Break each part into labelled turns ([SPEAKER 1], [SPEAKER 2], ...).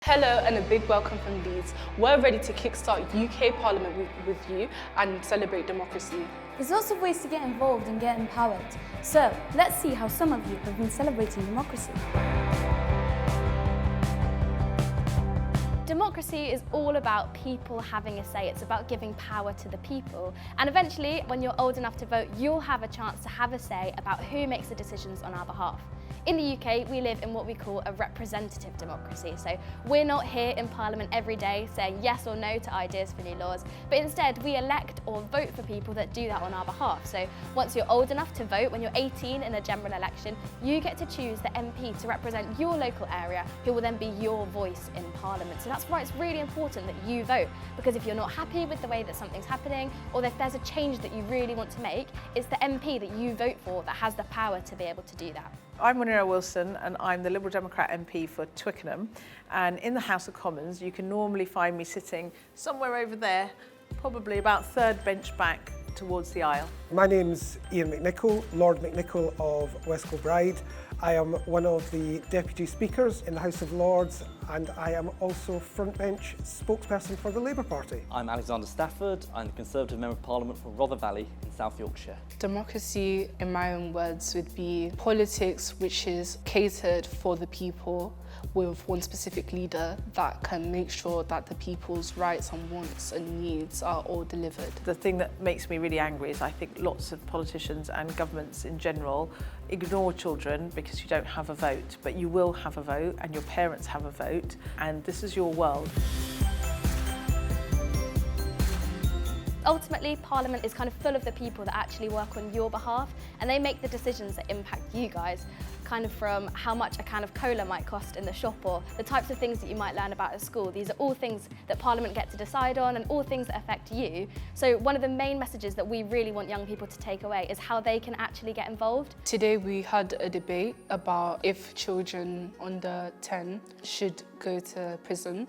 [SPEAKER 1] Hello and a big welcome from Leeds. We're ready to kickstart UK Parliament with you and celebrate democracy.
[SPEAKER 2] There's lots of ways to get involved and get empowered. So let's see how some of you have been celebrating democracy.
[SPEAKER 3] Democracy is all about people having a say. It's about giving power to the people. And eventually, when you're old enough to vote, you'll have a chance to have a say about who makes the decisions on our behalf. In the UK, we live in what we call a representative democracy. So we're not here in Parliament every day saying yes or no to ideas for new laws, but instead we elect or vote for people that do that on our behalf. So once you're old enough to vote, when you're 18 in a general election, you get to choose the MP to represent your local area, who will then be your voice in Parliament. So that's why it's really important that you vote, because if you're not happy with the way that something's happening, or if there's a change that you really want to make, it's the MP that you vote for that has the power to be able to do that.
[SPEAKER 4] I'm Munira Wilson and I'm the Liberal Democrat MP for Twickenham, and in the House of Commons you can normally find me sitting somewhere over there, probably about third bench back towards the aisle.
[SPEAKER 5] My name's Ian McNichol, Lord McNichol of West Kilbride. I am one of the Deputy Speakers in the House of Lords, and I am also frontbench spokesperson for the Labour Party.
[SPEAKER 6] I'm Alexander Stafford. I'm the Conservative Member of Parliament for Rother Valley in South Yorkshire.
[SPEAKER 1] Democracy, in my own words, would be politics which is catered for the people, with one specific leader that can make sure that the people's rights and wants and needs are all delivered.
[SPEAKER 4] The thing that makes me really angry is I think lots of politicians and governments in general ignore children because you don't have a vote, but you will have a vote and your parents have a vote, and this is your world.
[SPEAKER 3] Ultimately, Parliament is kind of full of the people that actually work on your behalf, and they make the decisions that impact you guys, kind of from how much a can of cola might cost in the shop or the types of things that you might learn about at school. These are all things that Parliament get to decide on and all things that affect you. So one of the main messages that we really want young people to take away is how they can actually get involved.
[SPEAKER 1] Today we had a debate about if children under 10 should go to prison.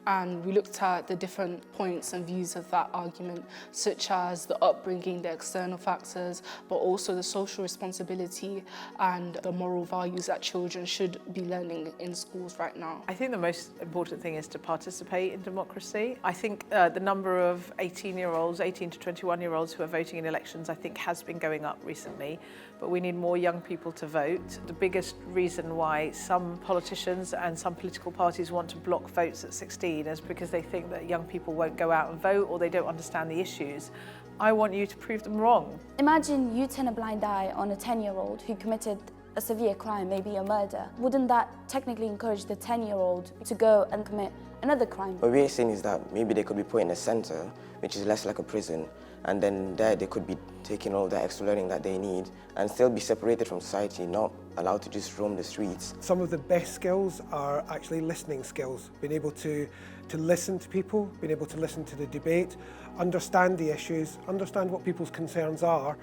[SPEAKER 1] And we looked at the different points and views of that argument, such as the upbringing, the external factors, but also the social responsibility and the moral values that children should be learning in schools right now.
[SPEAKER 4] I think the most important thing is to participate in democracy. I think the number of 18 to 21-year-olds who are voting in elections, I think, has been going up recently, but we need more young people to vote. The biggest reason why some politicians and some political parties want to block votes at 16 is because they think that young people won't go out and vote or they don't understand the issues. I want you to prove them wrong.
[SPEAKER 2] Imagine you turn a blind eye on a 10-year-old who committed a severe crime, maybe a murder. Wouldn't that technically encourage the 10-year-old to go and commit another crime?
[SPEAKER 7] What we're saying is that maybe they could be put in a centre, which is less like a prison, and then there they could be taking all the extra learning that they need and still be separated from society, not allowed to just roam the streets.
[SPEAKER 5] Some of the best skills are actually listening skills, being able to listen to people, being able to listen to the debate, understand the issues, understand what people's concerns are,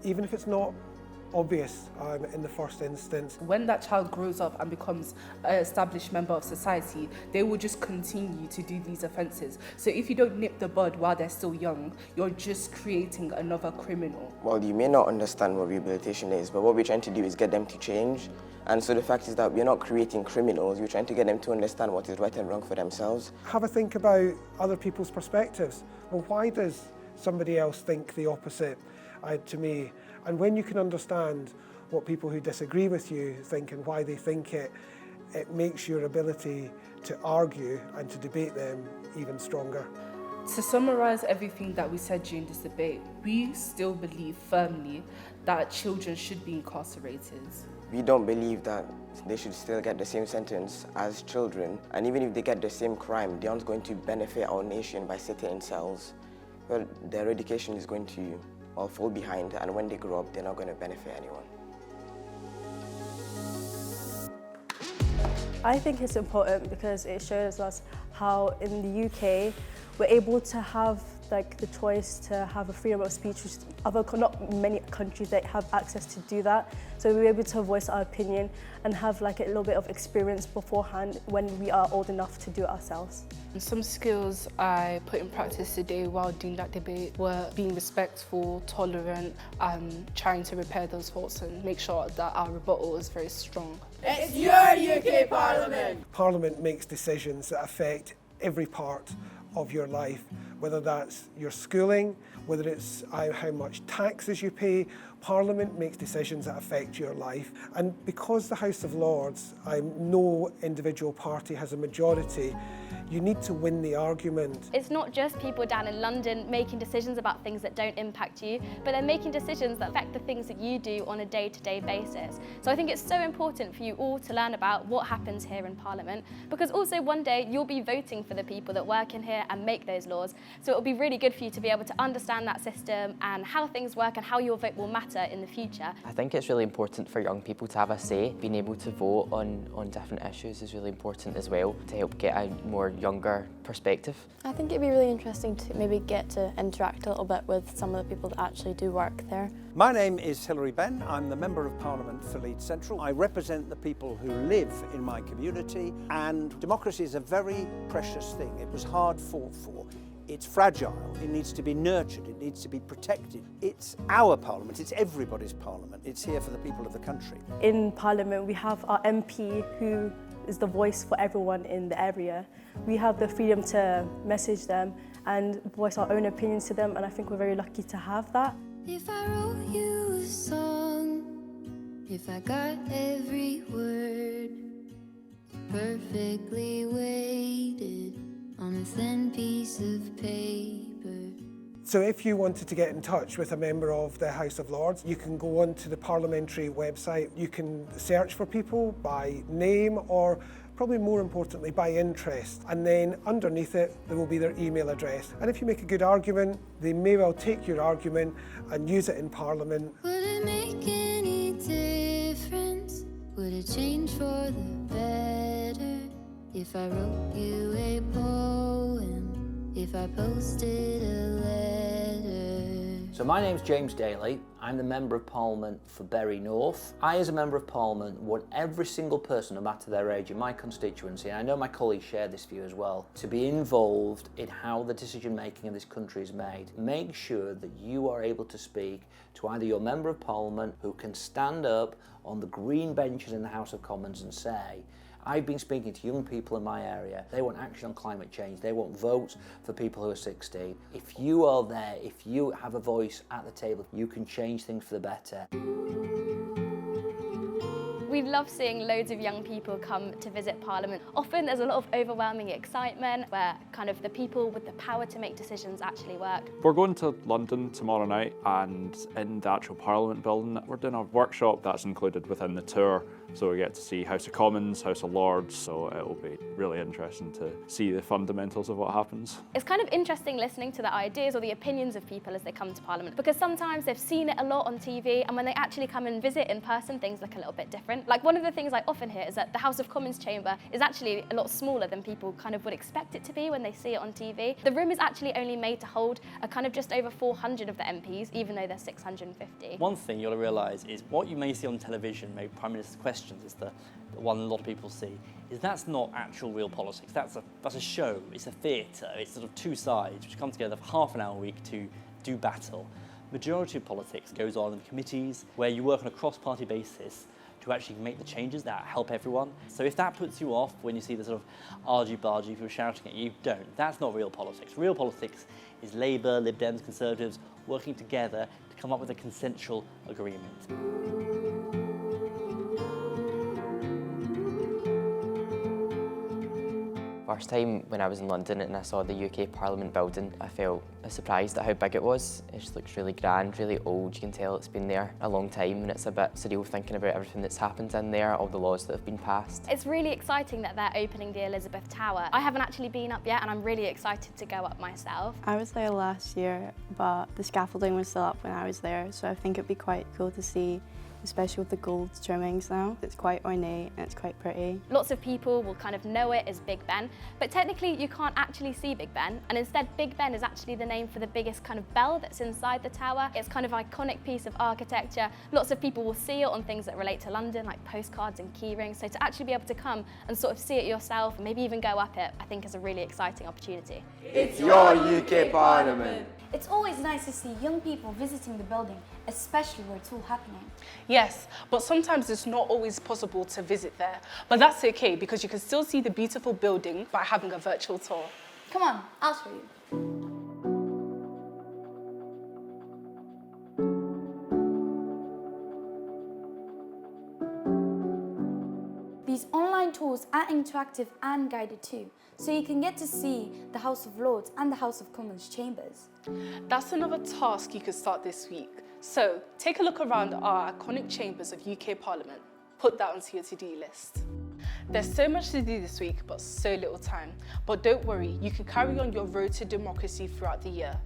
[SPEAKER 5] even if it's not obvious in the first instance.
[SPEAKER 8] When that child grows up and becomes an established member of society, they will just continue to do these offences. So if you don't nip the bud while they're still young, you're just creating another criminal.
[SPEAKER 7] Well, you may not understand what rehabilitation is, but what we're trying to do is get them to change. And so the fact is that we're not creating criminals, we're trying to get them to understand what is right and wrong for themselves.
[SPEAKER 5] Have a think about other people's perspectives. Well, why does somebody else think the opposite to me? And when you can understand what people who disagree with you think and why they think it, it makes your ability to argue and to debate them even stronger.
[SPEAKER 8] To summarise everything that we said during this debate, we still believe firmly that children should be incarcerated.
[SPEAKER 7] We don't believe that they should still get the same sentence as children, and even if they get the same crime, they aren't going to benefit our nation by sitting in cells. Well, their education is going to all fall behind, and when they grow up, they're not going to benefit anyone.
[SPEAKER 9] I think it's important because it shows us how in the UK we're able to have like the choice to have a freedom of speech, which not many countries that have access to do that. So we're able to voice our opinion and have like a little bit of experience beforehand when we are old enough to do it ourselves.
[SPEAKER 1] Some skills I put in practice today while doing that debate were being respectful, tolerant, and trying to repair those faults and make sure that our rebuttal is very strong.
[SPEAKER 10] It's your UK Parliament!
[SPEAKER 5] Parliament makes decisions that affect every part of your life, whether that's your schooling, whether it's how much taxes you pay. Parliament makes decisions that affect your life. And because the House of Lords, no individual party has a majority, you need to win the argument.
[SPEAKER 3] It's not just people down in London making decisions about things that don't impact you, but they're making decisions that affect the things that you do on a day-to-day basis. So I think it's so important for you all to learn about what happens here in Parliament, because also one day you'll be voting for the people that work in here and make those laws. So it'll be really good for you to be able to understand that system and how things work and how your vote will matter in the future.
[SPEAKER 11] I think it's really important for young people to have a say. Being able to vote on different issues is really important as well to help get a more younger perspective.
[SPEAKER 12] I think it'd be really interesting to maybe get to interact a little bit with some of the people that actually do work there.
[SPEAKER 13] My name is Hilary Benn. I'm the Member of Parliament for Leeds Central. I represent the people who live in my community, and democracy is a very precious thing. It was hard fought for. It's fragile, it needs to be nurtured, it needs to be protected. It's our Parliament, it's everybody's Parliament. It's here for the people of the country.
[SPEAKER 9] In Parliament we have our MP who is the voice for everyone in the area. We have the freedom to message them and voice our own opinions to them, and I think we're very lucky to have that.
[SPEAKER 14] If I wrote you a song, if I got every word perfectly weighted on a thin piece of paper.
[SPEAKER 5] So if you wanted to get in touch with a member of the House of Lords, you can go onto the parliamentary website. You can search for people by name or probably more importantly by interest, and then underneath it there will be their email address. And if you make a good argument, they may well take your argument and use it in Parliament.
[SPEAKER 14] Would it make any difference? Would it change for the better if I wrote you a poem, if I posted a letter?
[SPEAKER 15] So my name's James Daly. I'm the Member of Parliament for Bury North. I, as a Member of Parliament, want every single person, no matter their age, in my constituency, and I know my colleagues share this view as well, to be involved in how the decision-making of this country is made. Make sure that you are able to speak to either your Member of Parliament who can stand up on the green benches in the House of Commons and say, I've been speaking to young people in my area. They want action on climate change. They want votes for people who are 16. If you are there, if you have a voice at the table, you can change things for the better.
[SPEAKER 3] We love seeing loads of young people come to visit Parliament. Often there's a lot of overwhelming excitement where kind of the people with the power to make decisions actually work.
[SPEAKER 16] We're going to London tomorrow night, and in the actual Parliament building we're doing a workshop that's included within the tour. So we get to see House of Commons, House of Lords, so it will be really interesting to see the fundamentals of what happens.
[SPEAKER 3] It's kind of interesting listening to the ideas or the opinions of people as they come to Parliament, because sometimes they've seen it a lot on TV, and when they actually come and visit in person, things look a little bit different. Like, one of the things I often hear is that the House of Commons chamber is actually a lot smaller than people kind of would expect it to be when they see it on TV. The room is actually only made to hold a kind of just over 400 of the MPs, even though there's 650.
[SPEAKER 6] One thing you'll realise is what you may see on television, maybe Prime Minister's questions, is the one a lot of people see, is that's not actual real politics. That's a show, it's a theatre, it's sort of two sides which come together for half an hour a week to do battle. Majority of politics goes on in committees where you work on a cross-party basis to actually make the changes that help everyone. So if that puts you off when you see the sort of argy-bargy people shouting at you, don't. That's not real politics. Real politics is Labour, Lib Dems, Conservatives working together to come up with a consensual agreement.
[SPEAKER 11] First time when I was in London and I saw the UK Parliament building, I felt surprised at how big it was. It just looks really grand, really old. You can tell it's been there a long time, and it's a bit surreal thinking about everything that's happened in there, all the laws that have been passed.
[SPEAKER 3] It's really exciting that they're opening the Elizabeth Tower. I haven't actually been up yet, and I'm really excited to go up myself.
[SPEAKER 12] I was there last year, but the scaffolding was still up when I was there, so I think it'd be quite cool to see
[SPEAKER 17] especially with the gold trimmings now. It's quite ornate and it's quite pretty.
[SPEAKER 3] Lots of people will kind of know it as Big Ben, but technically you can't actually see Big Ben, and instead Big Ben is actually the name for the biggest kind of bell that's inside the tower. It's kind of an iconic piece of architecture. Lots of people will see it on things that relate to London, like postcards and key rings, so to actually be able to come and sort of see it yourself and maybe even go up it, I think is a really exciting opportunity.
[SPEAKER 10] It's your UK Parliament.
[SPEAKER 2] It's always nice to see young people visiting the building, especially where it's all happening.
[SPEAKER 1] Yes, but sometimes it's not always possible to visit there. But that's okay, because you can still see the beautiful building by having a virtual tour.
[SPEAKER 2] Come on, I'll show you. These online tours are interactive and guided too, so you can get to see the House of Lords and the House of Commons chambers.
[SPEAKER 1] That's another task you could start this week. So take a look around our iconic chambers of UK Parliament. Put that onto your to-do list. There's so much to do this week, but so little time. But don't worry, you can carry on your road to democracy throughout the year.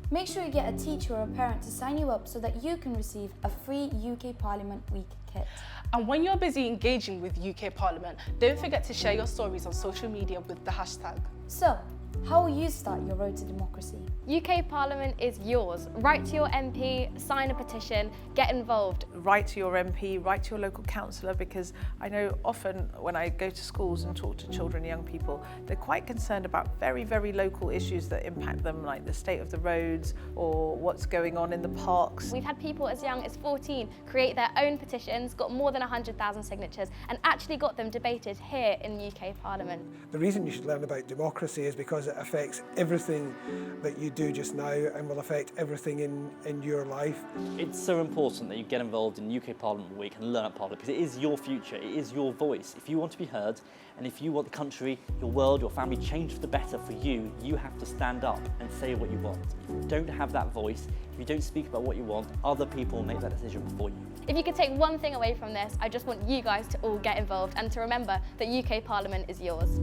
[SPEAKER 2] Make sure you get a teacher or a parent to sign you up so that you can receive a free UK Parliament Week kit.
[SPEAKER 1] And when you're busy engaging with UK Parliament, don't forget to share your stories on social media with the hashtag.
[SPEAKER 2] So, how will you start your road to democracy?
[SPEAKER 3] UK Parliament is yours. Write to your MP, sign a petition, get involved.
[SPEAKER 4] Write to your MP, write to your local councillor, because I know often when I go to schools and talk to children and young people, they're quite concerned about very, very local issues that impact them, like the state of the roads or what's going on in the parks.
[SPEAKER 3] We've had people as young as 14 create their own petitions, got more than 100,000 signatures, and actually got them debated here in the UK Parliament.
[SPEAKER 5] The reason you should learn about democracy is because it affects everything that you do just now and will affect everything in your life.
[SPEAKER 6] It's so important that you get involved in UK Parliament Week and learn at Parliament, because it is your future, it is your voice. If you want to be heard, and if you want the country, your world, your family changed for the better for you, you have to stand up and say what you want. If you don't have that voice, if you don't speak about what you want, other people will make that decision before you.
[SPEAKER 3] If you could take one thing away from this, I just want you guys to all get involved and to remember that UK Parliament is yours.